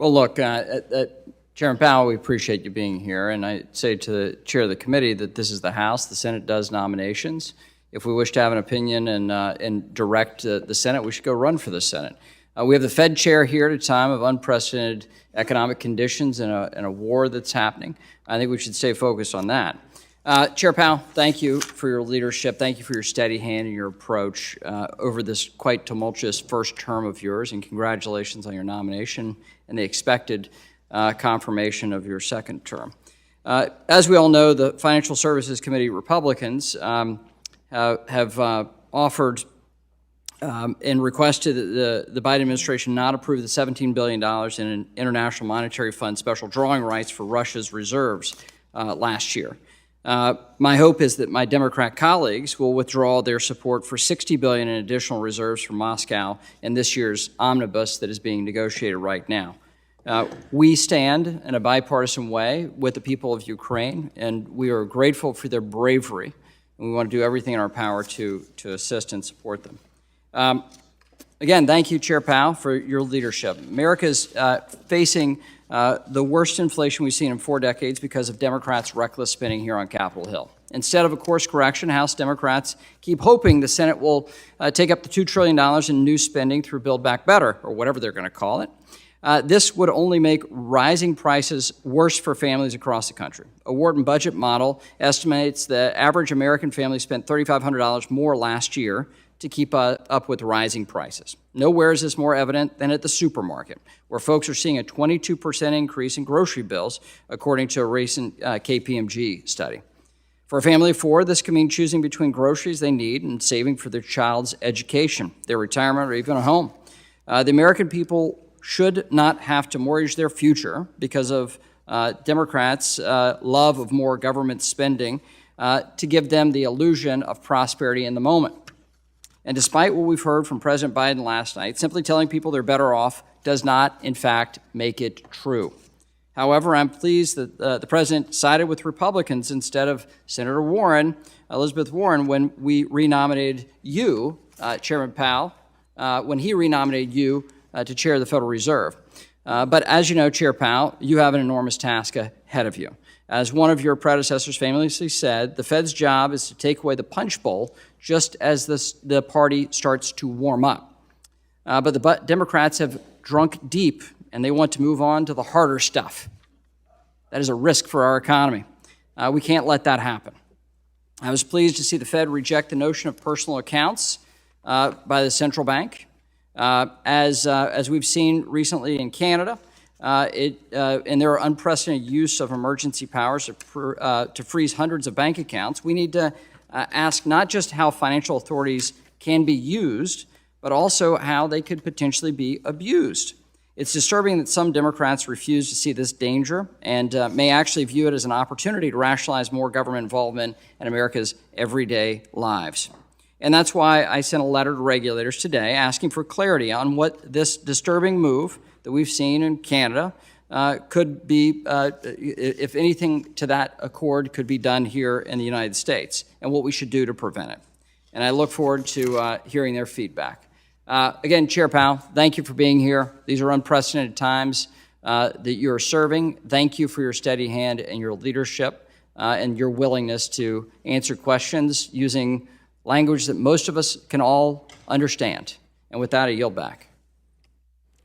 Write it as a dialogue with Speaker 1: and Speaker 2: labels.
Speaker 1: Well, look, Chairman Powell, we appreciate you being here, and I say to the chair of the committee that this is the House. The Senate does nominations. If we wish to have an opinion and direct the Senate, we should go run for the Senate. We have the Fed chair here at a time of unprecedented economic conditions and a war that's happening. I think we should stay focused on that. Chair Powell, thank you for your leadership. Thank you for your steady hand and your approach over this quite tumultuous first term of yours, and congratulations on your nomination and the expected confirmation of your second term. As we all know, the Financial Services Committee Republicans have offered and requested that the Biden administration not approve the $17 billion in an International Monetary Fund special drawing rights for Russia's reserves last year. My hope is that my Democrat colleagues will withdraw their support for $60 billion in additional reserves from Moscow in this year's omnibus that is being negotiated right now. We stand in a bipartisan way with the people of Ukraine, and we are grateful for their bravery, and we want to do everything in our power to assist and support them. Again, thank you, Chair Powell, for your leadership. America is facing the worst inflation we've seen in 4 decades because of Democrats' reckless spending here on Capitol Hill. Instead of a course correction, House Democrats keep hoping the Senate will take up the $2 trillion in new spending through Build Back Better, or whatever they're going to call it. This would only make rising prices worse for families across the country. A Wharton budget model estimates the average American family spent $3,500 more last year to keep up with rising prices. Nowhere is this more evident than at the supermarket, where folks are seeing a 22% increase in grocery bills, according to a recent KPMG study. For a family of 4, this can mean choosing between groceries they need and saving for their child's education, their retirement, or even a home. The American people should not have to mortgage their future because of Democrats' love of more government spending to give them the illusion of prosperity in the moment. And despite what we've heard from President Biden last night, simply telling people they're better off does not, in fact, make it true. However, I'm pleased that the President sided with Republicans instead of Senator Warren, Elizabeth Warren, when we renominated you, Chairman Powell, when he renominated you to chair the Federal Reserve. But as you know, Chair Powell, you have an enormous task ahead of you. As one of your predecessors famously said, the Fed's job is to take away the punch bowl just as the party starts to warm up. But the Democrats have drunk deep, and they want to move on to the harder stuff. That is a risk for our economy. We can't let that happen. I was pleased to see the Fed reject the notion of personal accounts by the central bank. As we've seen recently in Canada, and there are unprecedented use of emergency powers to freeze hundreds of bank accounts, we need to ask not just how financial authorities can be used, but also how they could potentially be abused. It's disturbing that some Democrats refuse to see this danger and may actually view it as an opportunity to rationalize more government involvement in America's everyday lives. And that's why I sent a letter to regulators today asking for clarity on what this disturbing move that we've seen in Canada could be, if anything to that accord could be done here in the United States, and what we should do to prevent it. And I look forward to hearing their feedback. Again, Chair Powell, thank you for being here. These are unprecedented times that you're serving. Thank you for your steady hand and your leadership and your willingness to answer questions using language that most of us can all understand. And with that, I yield back.